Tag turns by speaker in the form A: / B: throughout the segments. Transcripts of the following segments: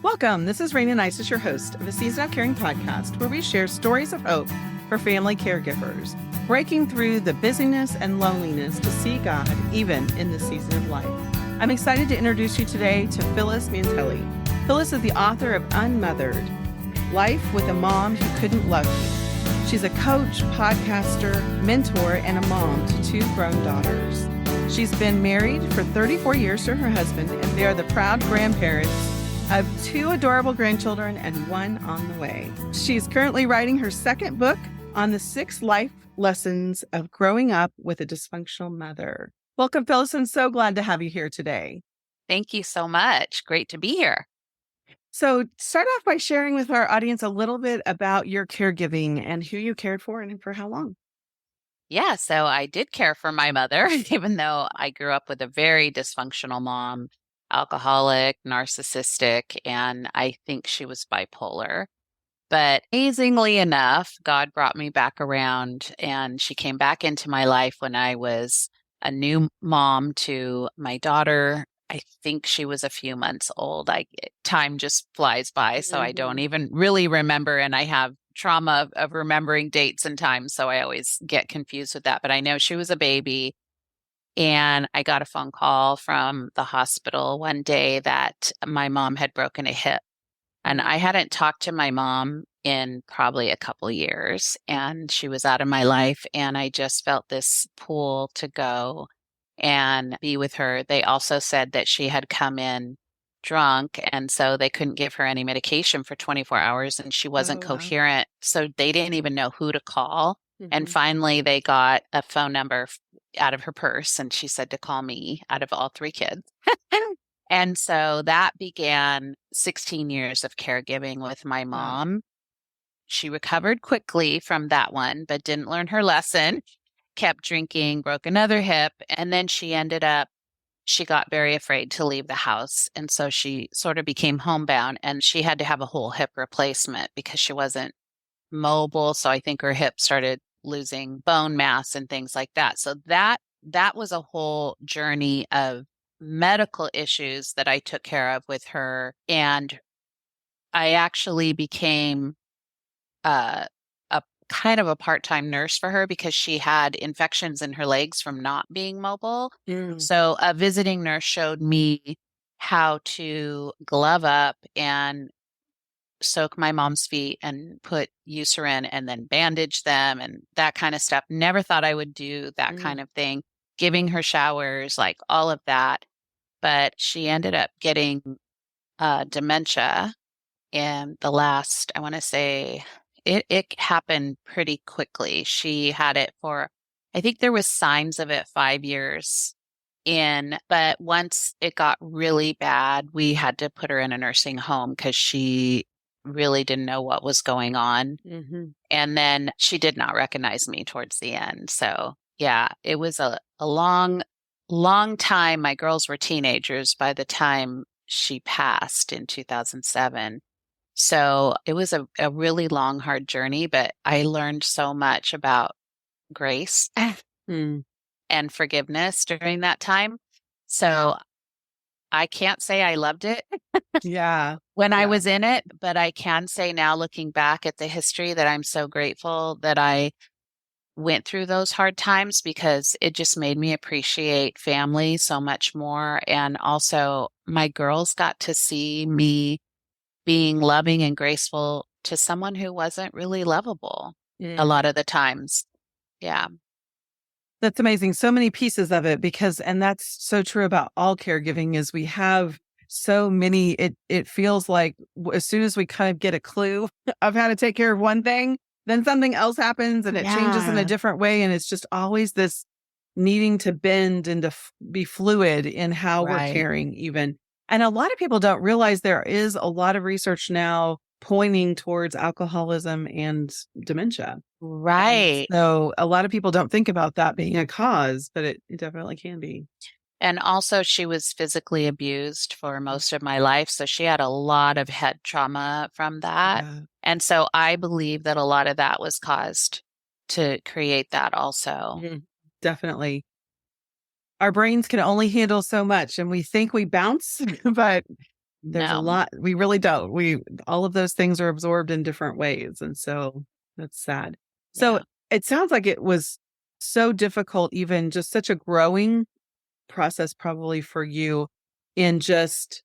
A: Welcome. This is Rayna Neises, your host of the Season of Caring podcast, where we share stories of hope for family caregivers, breaking through the busyness and loneliness to see God even in this season of life. I'm excited to introduce you today to Phylis Mantelli. Phylis is the author of Unmothered, Life with a Mom Who Couldn't Love You. She's a coach, podcaster, mentor, and a mom to two grown daughters. She's been married for 34 years to her husband, and they are the proud grandparents of two adorable grandchildren and one on the way. She's currently writing her second book on the 6 life lessons of growing up with a dysfunctional mother. Welcome, Phylis. I'm so glad to have you here today.
B: Thank you so much. Great to be here.
A: So start off by sharing with our audience a little bit about your caregiving and who you cared for and for how long.
B: Yeah, so I did care for my mother, even though I grew up with a very dysfunctional mom, alcoholic, narcissistic, and I think she was bipolar. But amazingly enough, God brought me back around, and she came back into my life when I was a new mom to my daughter. I think she was a few months old. Time just flies by, so I don't even really remember, and I have trauma of remembering dates and times, so I always get confused with that. But I know she was a baby, and I got a phone call from the hospital one day that my mom had broken a hip. And I hadn't talked to my mom in probably a couple years, and she was out of my life, and I just felt this pull to go and be with her. They also said that she had come in drunk, and so they couldn't give her any medication for 24 hours, and she wasn't coherent. So they didn't even know who to call. And finally, they got a phone number out of her purse, and she said to call me out of all 3 kids. And so that began 16 years of caregiving with my mom. Wow. She recovered quickly from that one, but didn't learn her lesson, kept drinking, broke another hip. And then she got very afraid to leave the house. And so she sort of became homebound, and she had to have a whole hip replacement because she wasn't mobile. So I think her hip started losing bone mass and things like that. So that was a whole journey of medical issues that I took care of with her. And I actually became a kind of a part-time nurse for her because she had infections in her legs from not being mobile. So a visiting nurse showed me how to glove up and soak my mom's feet and put Eucerin and then bandage them and that kind of stuff. Never thought I would do that kind of thing. Giving her showers, like all of that. But she ended up getting dementia in the last, I want to say, it happened pretty quickly. She had it for, I think there was signs of it 5 years in, but once it got really bad, we had to put her in a nursing home because she really didn't know what was going on. And then she did not recognize me towards the end. So yeah, it was a long time. My girls were teenagers by the time she passed in 2007. So it was a really long, hard journey, but I learned so much about grace and forgiveness during that time. So I can't say I loved it when I was in it, but I can say now, looking back at the history, that I'm so grateful that I went through those hard times because it just made me appreciate family so much more. And also my girls got to see me being loving and graceful to someone who wasn't really lovable a lot of the times. Yeah.
A: That's amazing. So many pieces of it and that's so true about all caregiving is we have so many, it feels like as soon as we kind of get a clue of how to take care of one thing, then something else happens and it changes in a different way. And it's just always this needing to bend and to be fluid in how we're caring even. And a lot of people don't realize there is a lot of research now pointing towards alcoholism and dementia.
B: Right.
A: And so a lot of people don't think about that being a cause, but it definitely can be.
B: And also she was physically abused for most of my life. So she had a lot of head trauma from that. Yeah. And so I believe that a lot of that was caused to create that also.
A: Mm-hmm. Definitely. Our brains can only handle so much and we think we bounce, but there's a
B: No.
A: lot. We really don't. All of those things are absorbed in different ways. And so that's sad. So
B: Yeah.
A: it sounds like it was so difficult, even just such a growing process, probably for you in just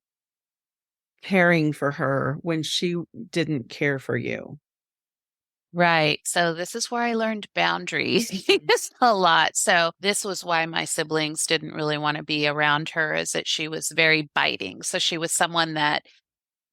A: caring for her when she didn't care for you.
B: Right. So this is where I learned boundaries a lot. So this was why my siblings didn't really want to be around her, is that she was very biting. So she was someone that,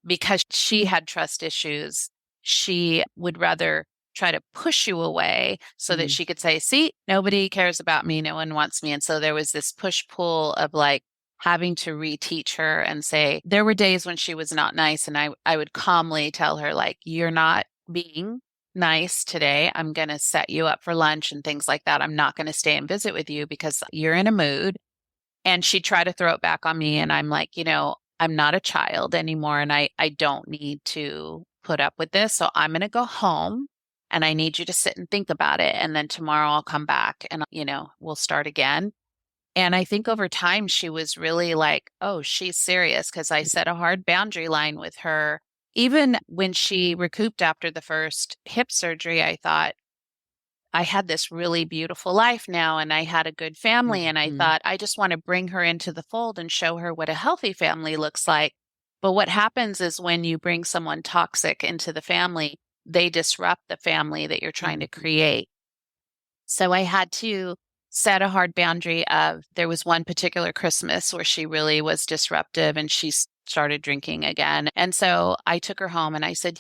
B: because she had trust issues, she would rather try to push you away so that
A: Mm,
B: she could say, see, nobody cares about me. No one wants me. And so there was this push pull of like having to reteach her and say, there were days when she was not nice. And I would calmly tell her, like, you're not being nice today. I'm going to set you up for lunch and things like that. I'm not going to stay and visit with you because you're in a mood. And she tried to throw it back on me. And I'm like, I'm not a child anymore. And I don't need to put up with this. So I'm going to go home and I need you to sit and think about it. And then tomorrow I'll come back and, we'll start again. And I think over time, she was really like, oh, she's serious, because I set a hard boundary line with her. Even when she recouped after the first hip surgery, I thought, I had this really beautiful life now and I had a good family. And I
A: mhm.
B: thought, I just want to bring her into the fold and show her what a healthy family looks like. But what happens is when you bring someone toxic into the family, they disrupt the family that you're trying to
A: Mhm.
B: create. So I had to set a hard boundary of, there was one particular Christmas where she really was disruptive and she started drinking again. And so I took her home and I said,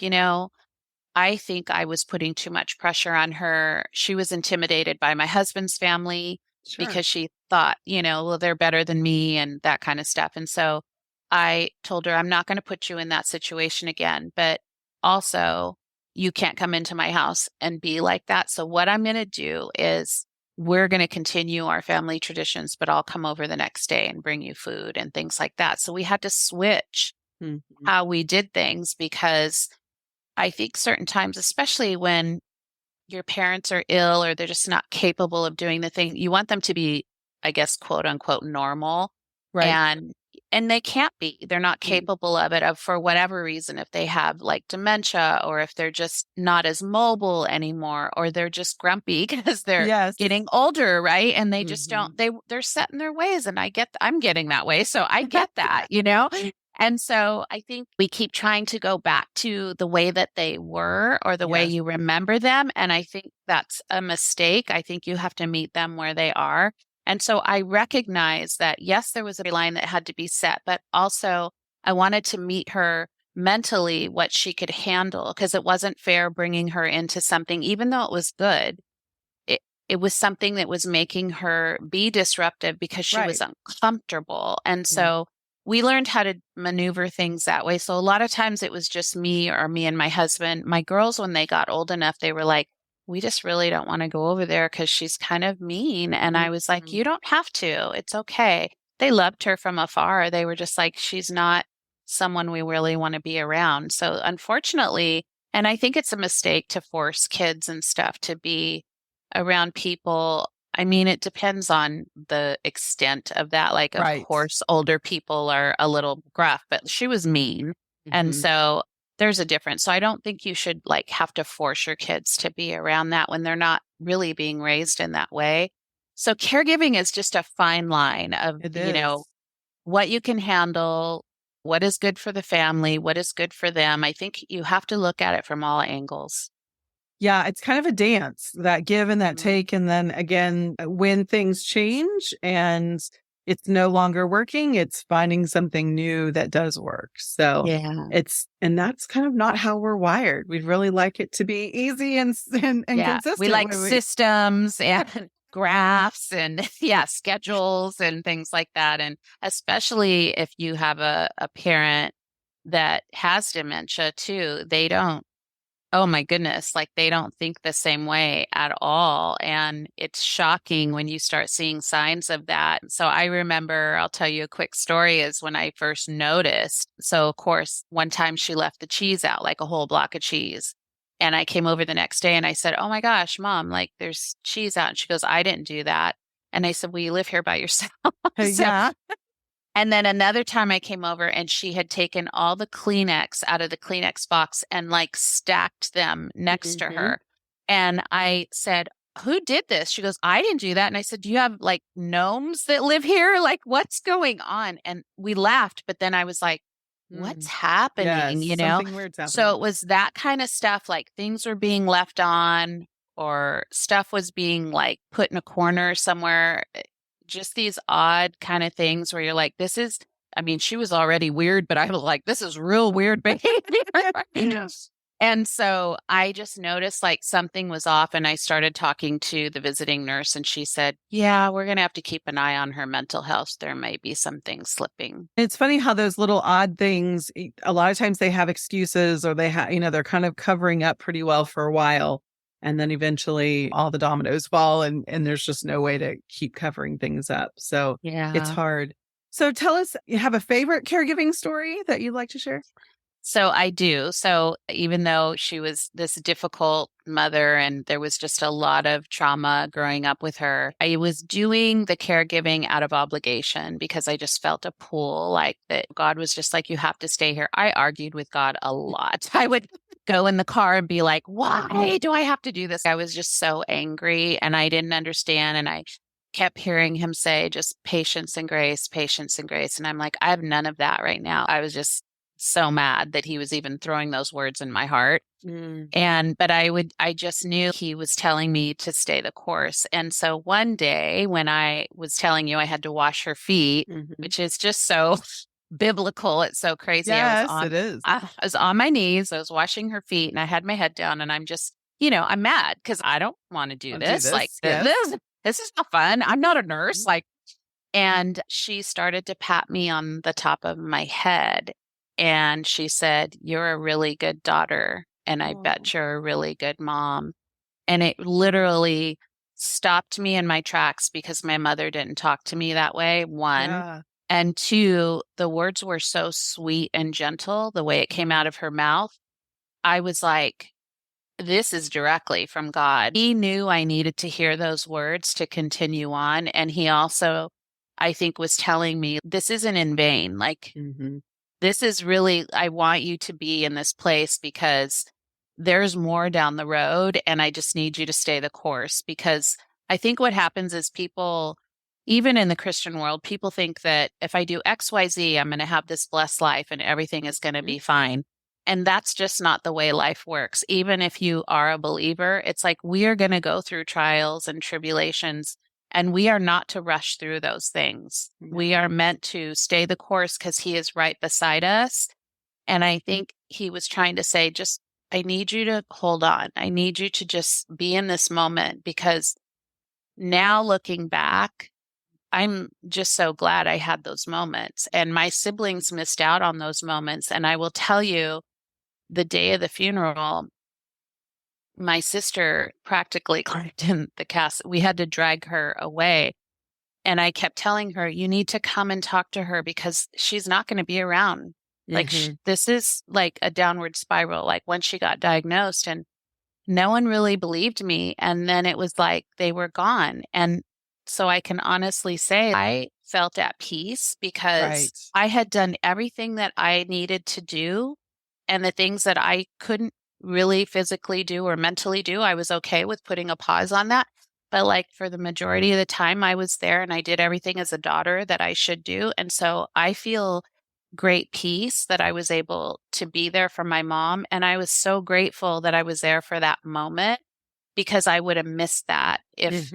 B: I think I was putting too much pressure on her. She was intimidated by my husband's family
A: Sure.
B: because she thought, well, they're better than me and that kind of stuff. And so I told her, I'm not going to put you in that situation again, but also you can't come into my house and be like that. So what I'm going to do is we're going to continue our family traditions, but I'll come over the next day and bring you food and things like that. So we had to switch
A: Mhm.
B: how we did things, because I think certain times, especially when your parents are ill or they're just not capable of doing the thing, you want them to be, I guess, quote unquote, normal.
A: Right.
B: And they can't be. They're not
A: Mm.
B: capable of it, for whatever reason, if they have like dementia, or if they're just not as mobile anymore, or they're just grumpy because they're
A: Yes.
B: getting older, right? And they just
A: Mhm.
B: they're set in their ways. And I'm getting that way. So I get that. And so I think we keep trying to go back to the way that they were or the way
A: Yes.
B: you remember them. And I think that's a mistake. I think you have to meet them where they are. And so I recognize that, yes, there was a line that had to be set, but also I wanted to meet her mentally, what she could handle, because it wasn't fair bringing her into something, even though it was good. It, it was something that was making her be disruptive because she was
A: Right.
B: uncomfortable. And
A: Mm.
B: so we learned how to maneuver things that way. So a lot of times it was just me or me and my husband. My girls, when they got old enough, they were like, we just really don't want to go over there because she's kind of mean. And I was like,
A: Mhm.
B: you don't have to. It's okay. They loved her from afar. They were just like, she's not someone we really want to be around. So unfortunately, and I think it's a mistake to force kids and stuff to be around people. I mean, it depends on the extent of that. Like, of
A: Right.
B: course, older people are a little gruff, but she was mean. And
A: Mhm.
B: so there's a difference. So I don't think you should like have to force your kids to be around that when they're not really being raised in that way. So caregiving is just a fine line of,
A: It is.
B: what you can handle, what is good for the family, what is good for them. I think you have to look at it from all angles.
A: Yeah, it's kind of a dance, that give and that
B: Mhm.
A: take. And then again, when things change and it's no longer working, it's finding something new that does work. So
B: Yeah.
A: and that's kind of not how we're wired. We'd really like it to be easy and
B: Yeah, we
A: consistent
B: like
A: when we,
B: systems and graphs and yeah, schedules and things like that. And especially if you have a parent that has dementia too, they don't, oh my goodness, like they don't think the same way at all. And it's shocking when you start seeing signs of that. So I remember, I'll tell you a quick story, is when I first noticed. So of course, one time she left the cheese out, like a whole block of cheese. And I came over the next day and I said, oh my gosh, mom, like there's cheese out. And she goes, I didn't do that. And I said, well, you live here by yourself. So
A: yeah.
B: And then another time I came over and she had taken all the Kleenex out of the Kleenex box and like stacked them next to her. And I said, who did this? She goes, I didn't do that. And I said, do you have like gnomes that live here? Like, what's going on? And we laughed, but then I was like, what's happening?
A: Yes, something weird's happening.
B: So it was that kind of stuff, like things were being left on or stuff was being like put in a corner somewhere. Just these odd kind of things where you're like, this is, I mean, she was already weird, but I was like, this is real weird behavior. And so I just noticed like something was off and I started talking to the visiting nurse and she said, yeah, we're going to have to keep an eye on her mental health. There may be some things slipping.
A: It's funny how those little odd things, a lot of times they have excuses or they have, they're kind of covering up pretty well for a while. And then eventually all the dominoes fall and there's just no way to keep covering things up. So it's hard. So tell us, you have a favorite caregiving story that you'd like to share?
B: So I do. So even though she was this difficult mother and there was just a lot of trauma growing up with her, I was doing the caregiving out of obligation because I just felt a pull like that God was just like, you have to stay here. I argued with God a lot. I would go in the car and be like, why do I have to do this? I was just so angry and I didn't understand. And I kept hearing him say just patience and grace, patience and grace. And I'm like, I have none of that right now. I was just so mad that he was even throwing those words in my heart. But I just knew he was telling me to stay the course. And so one day when I was telling you I had to wash her feet, which is just so biblical. It's so crazy.
A: Yes, it is.
B: I was on my knees. I was washing her feet and I had my head down and I'm just, I'm mad because I don't want to do this. Like this is not fun. I'm not a nurse. And she started to pat me on the top of my head. And she said, you're a really good daughter. And I bet you're a really good mom. And it literally stopped me in my tracks because my mother didn't talk to me that way, one.
A: Yeah.
B: And two, the words were so sweet and gentle, the way it came out of her mouth. I was like, this is directly from God. He knew I needed to hear those words to continue on. And he also, I think, was telling me, this isn't in vain. This is really, I want you to be in this place because there's more down the road and I just need you to stay the course. Because I think what happens is people, even in the Christian world, people think that if I do X, Y, Z, I'm going to have this blessed life and everything is going to be fine. And that's just not the way life works. Even if you are a believer, it's like we are going to go through trials and tribulations. And we are not to rush through those things. We are meant to stay the course because he is right beside us. And I think he was trying to say, just, I need you to hold on. I need you to just be in this moment because now looking back, I'm just so glad I had those moments. And my siblings missed out on those moments. And I will tell you, the day of the funeral, my sister practically climbed in the casket. We had to drag her away. And I kept telling her, you need to come and talk to her because she's not going to be around. This is like a downward spiral, like when she got diagnosed and no one really believed me. And then it was like they were gone. And so I can honestly say I felt at peace because I had done everything that I needed to do. And the things that I couldn't really physically do or mentally do, I was okay with putting a pause on that. But like for the majority of the time I was there and I did everything as a daughter that I should do. And so I feel great peace that I was able to be there for my mom. And I was so grateful that I was there for that moment because I would have missed that if,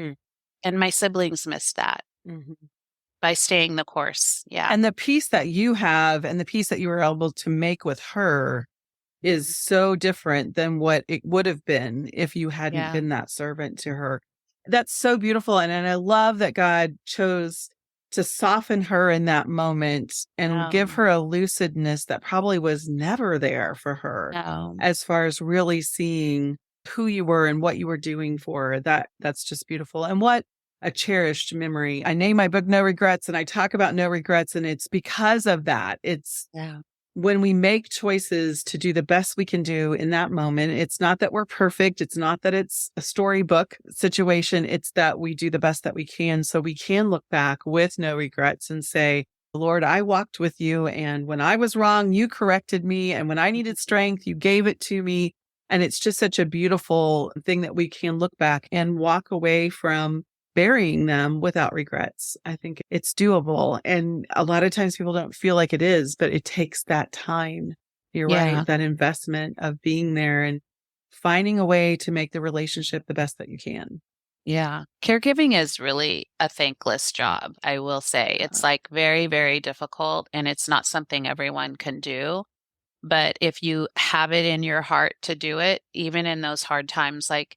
B: and my siblings missed that by staying the course. Yeah.
A: And the peace that you have and the peace that you were able to make with her is so different than what it would have been if you hadn't been that servant to her. That's so beautiful. And I love that God chose to soften her in that moment and give her a lucidness that probably was never there for her as far as really seeing who you were and what you were doing for her. That's just beautiful. And what a cherished memory. I name my book No Regrets and I talk about no regrets and it's because of that. It's when we make choices to do the best we can do in that moment, it's not that we're perfect. It's not that it's a storybook situation. It's that we do the best that we can so we can look back with no regrets and say, Lord, I walked with you, and when I was wrong, you corrected me. And when I needed strength, you gave it to me. And it's just such a beautiful thing that we can look back and walk away from burying them without regrets. I think it's doable. And a lot of times people don't feel like it is, but it takes that time. You're
B: Yeah.
A: right. That investment of being there and finding a way to make the relationship the best that you can.
B: Yeah. Caregiving is really a thankless job, I will say. It's like very, very difficult, and it's not something everyone can do. But if you have it in your heart to do it, even in those hard times, like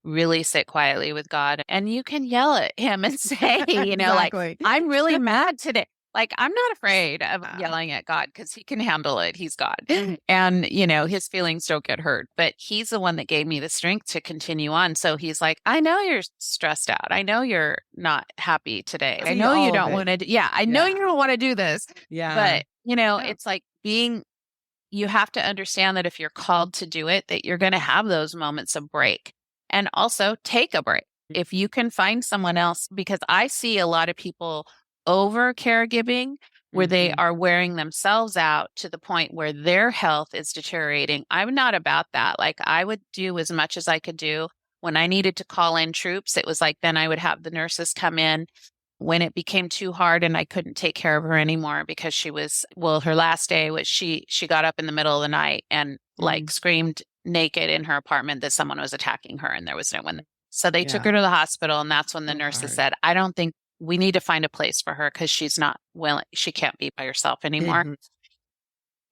B: really sit quietly with God, and you can yell at him and say, like, I'm really mad today. Like, I'm not afraid of yelling at God because he can handle it. He's God. And, his feelings don't get hurt. But he's the one that gave me the strength to continue on. So he's like, I know you're stressed out. I know you're not happy today. I know you don't want to. I know you don't want to do this.
A: Yeah.
B: But, it's like you have to understand that if you're called to do it, that you're going to have those moments of break, and also take a break. If you can find someone else, because I see a lot of people over caregiving where they are wearing themselves out to the point where their health is deteriorating. I'm not about that. Like, I would do as much as I could do. When I needed to call in troops, it was like, then I would have the nurses come in. When it became too hard and I couldn't take care of her anymore because her last day was she got up in the middle of the night and like screamed naked in her apartment that someone was attacking her, and there was no one. So they took her to the hospital, and that's when the nurses said, I don't think we need to find a place for her because she's not willing. She can't be by herself anymore.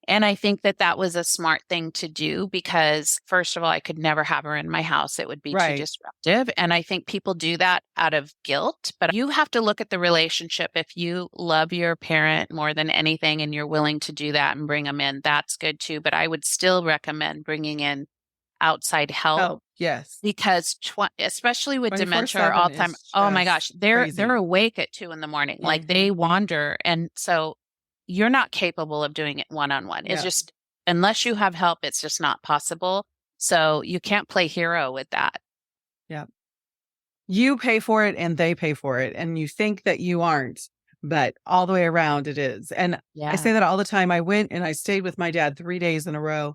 B: And I think that was a smart thing to do because, first of all, I could never have her in my house. It would be too disruptive. And I think people do that out of guilt. But you have to look at the relationship. If you love your parent more than anything and you're willing to do that and bring them in, that's good too. But I would still recommend bringing in outside help.
A: Yes.
B: Because especially with dementia or Alzheimer's, oh my gosh, they're awake at 2 a.m. Like they wander. And so you're not capable of doing it one-on-one. It's just, unless you have help, it's just not possible. So you can't play hero with that.
A: Yeah. You pay for it and they pay for it. And you think that you aren't, but all the way around it is. And I say that all the time. I went and I stayed with my dad 3 days in a row.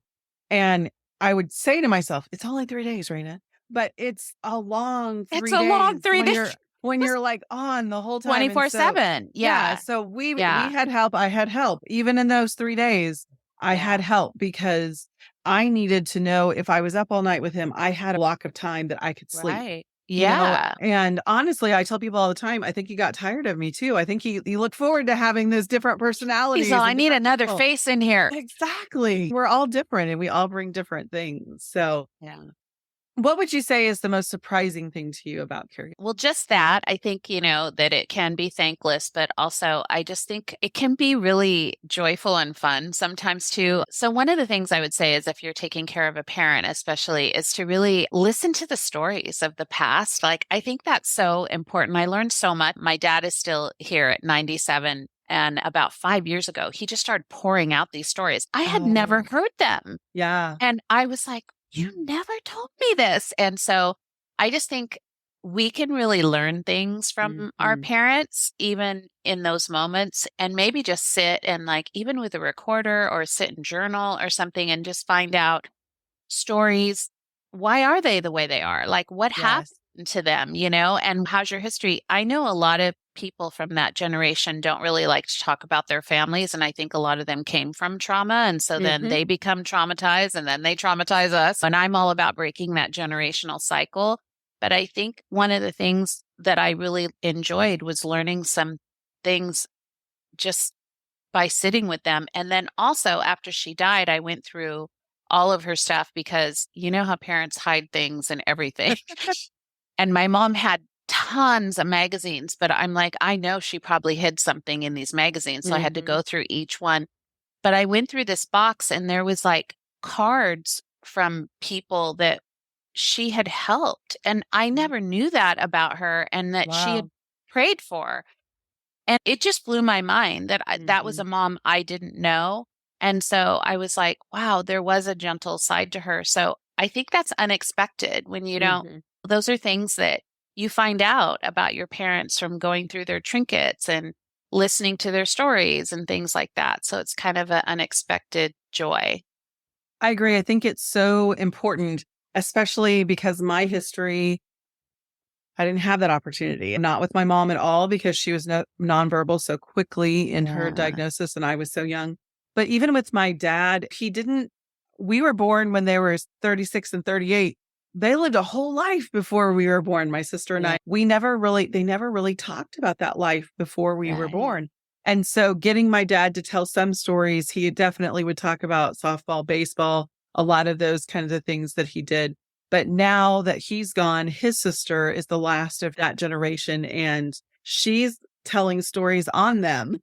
A: And I would say to myself, it's only 3 days, Rayna, but it's a long 3 days.
B: It's a long 3 days.
A: When you're like on the whole time.
B: 24/7. Yeah.
A: So we had help. I had help. Even in those 3 days, I had help because I needed to know if I was up all night with him, I had a block of time that I could sleep.
B: Right. Yeah.
A: And honestly, I tell people all the time, I think he got tired of me too. I think he looked forward to having those different personalities.
B: He's all, I need another face in here.
A: Exactly. We're all different and we all bring different things. So what would you say is the most surprising thing to you about caregiving?
B: Well, just that. I think, that it can be thankless, but also I just think it can be really joyful and fun sometimes too. So one of the things I would say is if you're taking care of a parent, especially, is to really listen to the stories of the past. Like, I think that's so important. I learned so much. My dad is still here at 97. And about 5 years ago, he just started pouring out these stories. I had never heard them.
A: Yeah.
B: And I was like, you never told me this. And so I just think we can really learn things from our parents, even in those moments, and maybe just sit and like, even with a recorder or sit and journal or something and just find out stories. Why are they the way they are? Like, what happened to them, and how's your history? I know a lot of people from that generation don't really like to talk about their families. And I think a lot of them came from trauma. And so then they become traumatized and then they traumatize us. And I'm all about breaking that generational cycle. But I think one of the things that I really enjoyed was learning some things just by sitting with them. And then also after she died, I went through all of her stuff because you know how parents hide things and everything. And my mom had tons of magazines, but I'm like, I know she probably hid something in these magazines. So I had to go through each one. But I went through this box and there was like cards from people that she had helped. And I never knew that about her and that she had prayed for. And it just blew my mind that that was a mom I didn't know. And so I was like, wow, there was a gentle side to her. So I think that's unexpected when you don't, those are things that you find out about your parents from going through their trinkets and listening to their stories and things like that. So it's kind of an unexpected joy.
A: I agree. I think it's so important, especially because my history, I didn't have that opportunity. Not with my mom at all because she was nonverbal so quickly in her
B: Yeah.
A: diagnosis and I was so young. But even with my dad, we were born when they were 36 and 38. They lived a whole life before we were born, my sister and
B: Yeah.
A: I. They never really talked about that life before we were
B: Right.
A: born. And so getting my dad to tell some stories, he definitely would talk about softball, baseball, a lot of those kinds of things that he did. But now that he's gone, his sister is the last of that generation, and she's telling stories on them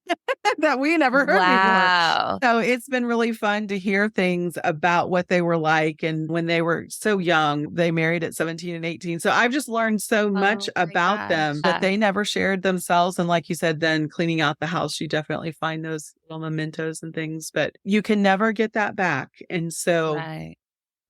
A: that we never heard before.
B: Wow.
A: So it's been really fun to hear things about what they were like. And when they were so young, they married at 17 and 18. So I've just learned so much
B: Oh my
A: about them that
B: gosh.
A: they never shared themselves. And like you said, then cleaning out the house, you definitely find those little mementos and things, but you can never get that back. And so
B: Right.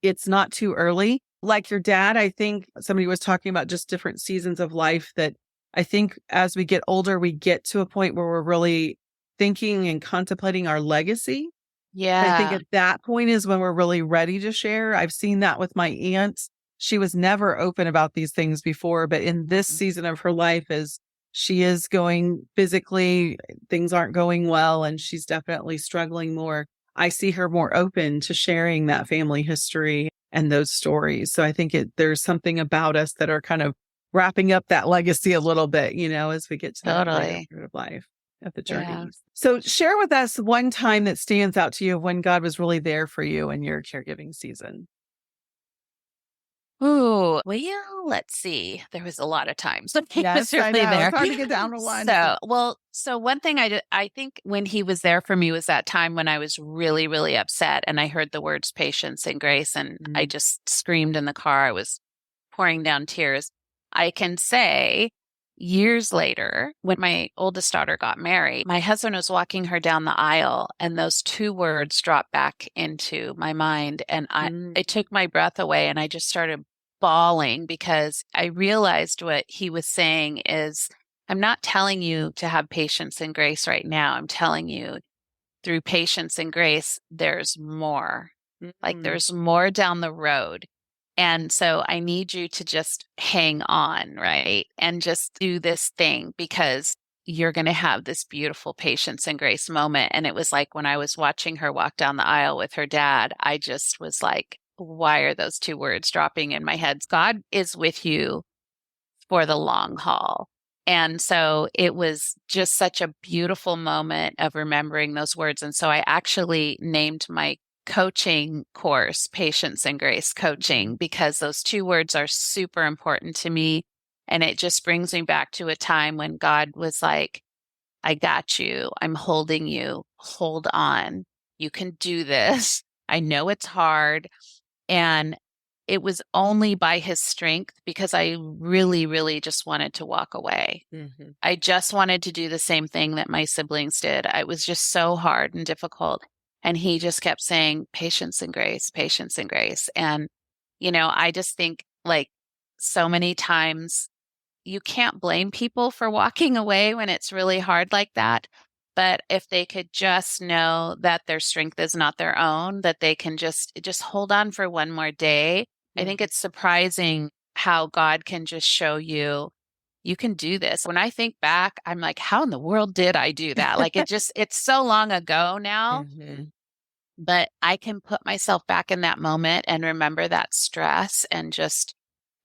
A: it's not too early. Like your dad, I think somebody was talking about just different seasons of life that I think as we get older, we get to a point where we're really thinking and contemplating our legacy. I think
B: Yeah.
A: at that point is when we're really ready to share. I've seen that with my aunt. She was never open about these things before, but in this season of her life, as she is going physically, things aren't going well, and she's definitely struggling more. I see her more open to sharing that family history and those stories. So I think there's something about us that are kind of wrapping up that legacy a little bit, as we get to that later
B: Totally.
A: part of life, of the
B: Yeah.
A: journey. So share with us one time that stands out to you when God was really there for you in your caregiving season.
B: Ooh, well, let's see. There was a lot of times when he was
A: Yes, I
B: really
A: know.
B: there.
A: It's hard to get down to one.
B: So one thing I think when he was there for me was that time when I was really, really upset and I heard the words patience and grace and I
A: Mm.
B: just screamed in the car. I was pouring down tears. I can say years later, when my oldest daughter got married, my husband was walking her down the aisle and those two words dropped back into my mind and
A: Mm.
B: it took my breath away and I just started bawling because I realized what he was saying is, I'm not telling you to have patience and grace right now. I'm telling you through patience and grace, there's more. Like
A: Mm.
B: there's more down the road. And so I need you to just hang on, right? And just do this thing because you're going to have this beautiful patience and grace moment. And it was like when I was watching her walk down the aisle with her dad, I just was like, why are those two words dropping in my head? God is with you for the long haul. And so it was just such a beautiful moment of remembering those words. And so I actually named my coaching course Patience and Grace Coaching because those two words are super important to me. And it just brings me back to a time when God was like, I got you. I'm holding you. Hold on. You can do this. I know it's hard. And it was only by his strength because I really, really just wanted to walk away.
A: Mhm.
B: I just wanted to do the same thing that my siblings did. It was just so hard and difficult. And he just kept saying, patience and grace, patience and grace. And, I just think like so many times you can't blame people for walking away when it's really hard like that. But if they could just know that their strength is not their own, that they can just hold on for one more day. I think
A: Mhm.
B: it's surprising how God can just show you you can do this. When I think back, I'm like, how in the world did I do that? Like it's so long ago now,
A: Mhm.
B: but I can put myself back in that moment and remember that stress and just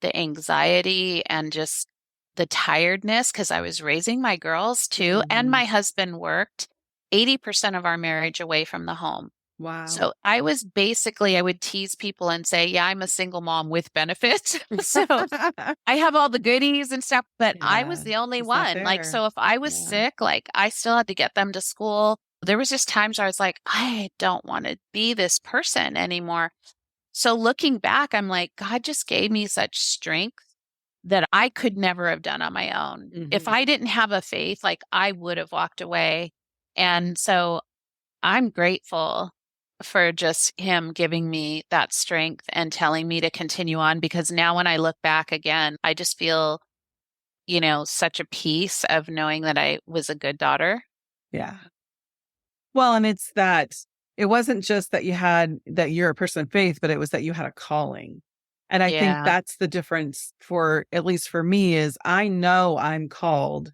B: the anxiety and just the tiredness because I was raising my girls too. And
A: Mhm.
B: my husband worked 80% of our marriage away from the home.
A: Wow.
B: So I would tease people and say, yeah, I'm a single mom with benefits. So I have all the goodies and stuff, but I was
A: Yeah.
B: the only
A: He's not
B: one. Like,
A: there.
B: so if I was
A: Yeah.
B: sick, like I still had to get them to school. There was just times where I was like, I don't want to be this person anymore. So looking back, I'm like, God just gave me such strength that I could never have done on my own. If
A: Mhm.
B: I didn't have a faith, like I would have walked away. And so I'm grateful for just him giving me that strength and telling me to continue on because now when I look back again, I just feel such a peace of knowing that I was a good daughter.
A: Yeah. Well, and it's that it wasn't just that that you're a person of faith, but it was that you had a calling. And I think
B: Yeah.
A: that's the difference for, at least for me, is I know I'm called.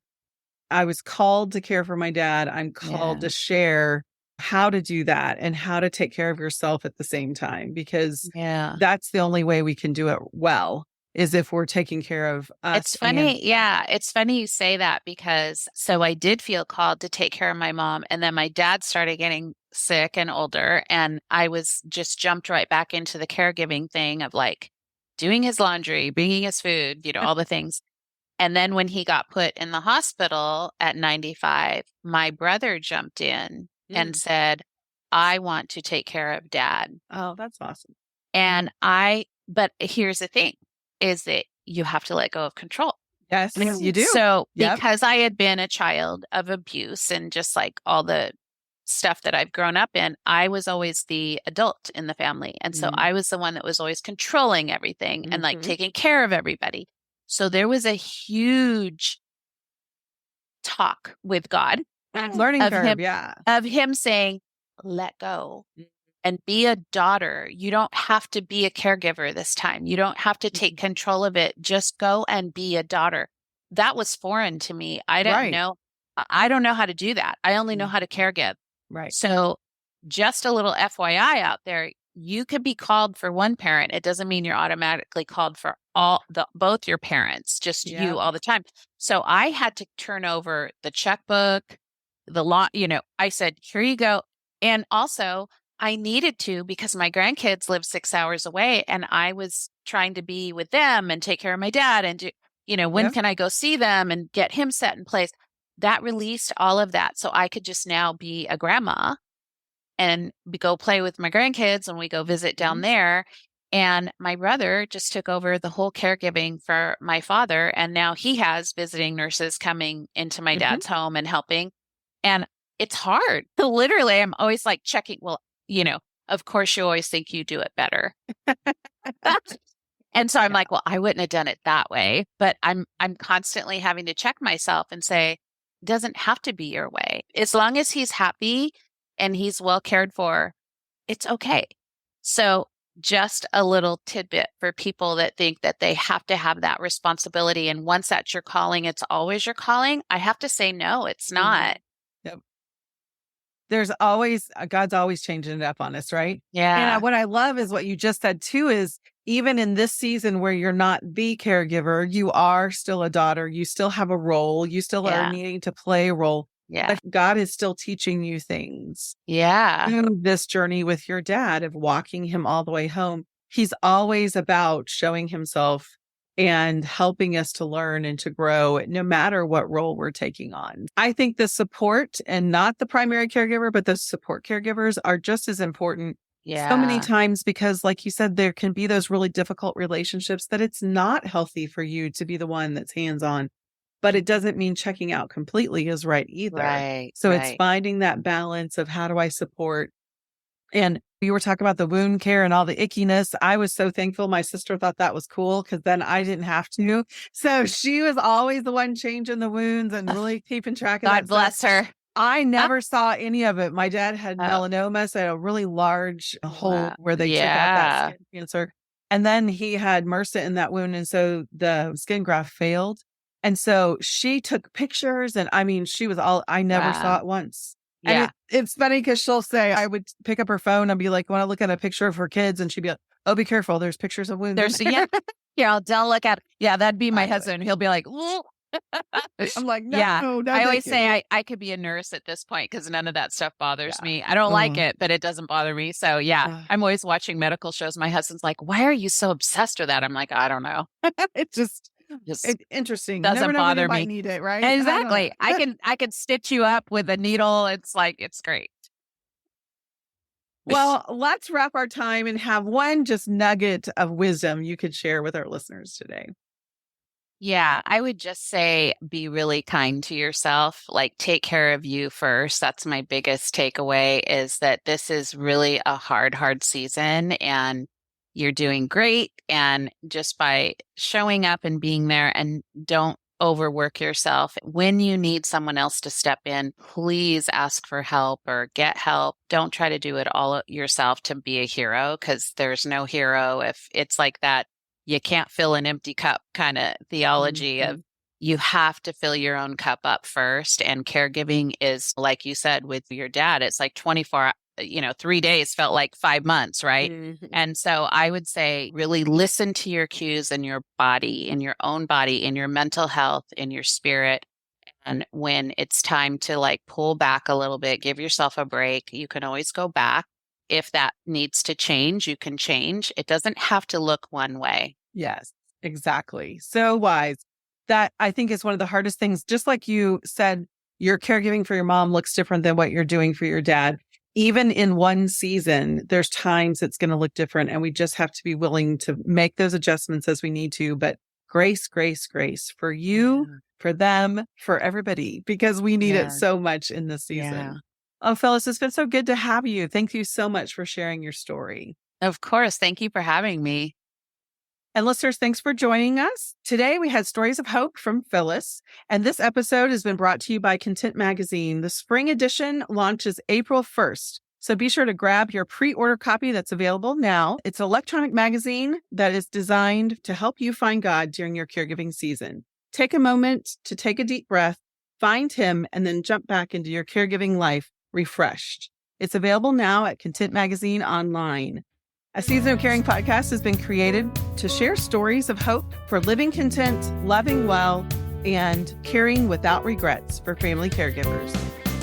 A: I was called to care for my dad. I'm called
B: Yeah.
A: to share how to do that and how to take care of yourself at the same time, because
B: Yeah.
A: that's the only way we can do it well, is if we're taking care of us.
B: It's funny. Yeah. It's funny you say that because so I did feel called to take care of my mom. And then my dad started getting sick and older. And I was just jumped right back into the caregiving thing of like doing his laundry, bringing his food, all the things. And then when he got put in the hospital at 95, my brother jumped in and said, I want to take care of dad.
A: Oh, that's awesome.
B: And but here's the thing is that you have to let go of control.
A: Yes, you do.
B: So
A: Yep.
B: because I had been a child of abuse and just like all the stuff that I've grown up in, I was always the adult in the family. And so I was the one that was always controlling everything and like taking care of everybody. So there was a huge talk with God
A: Learning curve,
B: of him saying, let go and be a daughter. You don't have to be a caregiver this time. You don't have to take control of it. Just go and be a daughter. That was foreign to me. I didn't know. I don't know how to do that. I only know how to caregive.
A: Right.
B: So just a little FYI out there, you could be called for one parent. It doesn't mean you're automatically called for both your parents, just you all the time. So I had to turn over the checkbook, the law, I said, here you go. And also I needed to because my grandkids live 6 hours away and I was trying to be with them and take care of my dad and do, when can I go see them and get him set in place? That released all of that. So I could just now be a grandma and go play with my grandkids and we go visit down there. And my brother just took over the whole caregiving for my father. And now he has visiting nurses coming into my dad's home and helping. And it's hard. So literally, I'm always like checking, well, of course you always think you do it better. And so I'm like, well, I wouldn't have done it that way, but I'm constantly having to check myself and say, it doesn't have to be your way. As long as he's happy and he's well cared for, it's okay. So just a little tidbit for people that think that they have to have that responsibility. And once that's your calling, it's always your calling. I have to say, no, it's not.
A: Yep. There's always, God's always changing it up on us, right?
B: Yeah.
A: And what I love is what you just said too, is even in this season where you're not the caregiver, you are still a daughter. You still have a role. You still are needing to play a role.
B: Yeah.
A: But God is still teaching you things.
B: Yeah.
A: In this journey with your dad of walking him all the way home, he's always about showing himself and helping us to learn and to grow no matter what role we're taking on. I think the support and not the primary caregiver, but the support caregivers are just as important so many times because like you said, there can be those really difficult relationships that it's not healthy for you to be the one that's hands-on, but it doesn't mean checking out completely is right either.
B: Right.
A: So it's finding that balance of how do I support. And you were talking about the wound care and all the ickiness. I was so thankful my sister thought that was cool because then I didn't have to. So she was always the one changing the wounds and really keeping track of that.
B: God bless her.
A: I never saw any of it. My dad had melanoma, so a really large hole where they took out that skin cancer. And then he had MRSA in that wound. And so the skin graft failed. And so she took pictures and she was I never saw it once.
B: Yeah.
A: And it's funny because she'll say, I would pick up her phone and be like, want to look at a picture of her kids? And she'd be like, oh, be careful. There's pictures of wounds.
B: Here, don't look at it. Yeah, that'd be my husband. He'll be like,
A: I'm like, no.
B: I always say I could be a nurse at this point because none of that stuff bothers me. I don't like it, but it doesn't bother me. So I'm always watching medical shows. My husband's like, why are you so obsessed with that? I'm like, I don't know.
A: It's just interesting.
B: Doesn't
A: Never know
B: bother
A: when you
B: me.
A: might need it, right?
B: Exactly. I can stitch you up with a needle. It's great.
A: Well, let's wrap our time and have one just nugget of wisdom you could share with our listeners today.
B: Yeah, I would just say be really kind to yourself, like take care of you first. That's my biggest takeaway is that this is really a hard season and you're doing great. And just by showing up and being there and don't overwork yourself. When you need someone else to step in, please ask for help or get help. Don't try to do it all yourself to be a hero, because there's no hero if it's like that. You can't fill an empty cup kind of theology of you have to fill your own cup up first. And caregiving is, like you said, with your dad, it's like 3 days felt like 5 months, right? And so I would say really listen to your cues in your body, in your own body, in your mental health, in your spirit. And when it's time to like pull back a little bit, give yourself a break, you can always go back. If that needs to change, you can change. It doesn't have to look one way.
A: Yes, exactly. So wise. That I think is one of the hardest things. Just like you said, your caregiving for your mom looks different than what you're doing for your dad. Even in one season, there's times it's going to look different, and we just have to be willing to make those adjustments as we need to. But grace, grace, grace for you, for them, for everybody, because we need it so much in this season.
B: Yeah.
A: Oh, Phylis, it's been so good to have you. Thank you so much for sharing your story.
B: Of course. Thank you for having me.
A: And listeners, thanks for joining us. Today, we had stories of hope from Phylis, and this episode has been brought to you by Content Magazine. The spring edition launches April 1st, so be sure to grab your pre-order copy that's available now. It's an electronic magazine that is designed to help you find God during your caregiving season. Take a moment to take a deep breath, find Him, and then jump back into your caregiving life refreshed. It's available now at Content Magazine online. A Season of Caring podcast has been created to share stories of hope for living content, loving well, and caring without regrets for family caregivers.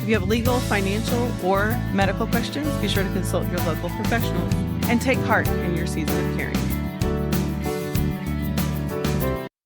A: If you have legal, financial, or medical questions, be sure to consult your local professionals and take heart in your season of caring.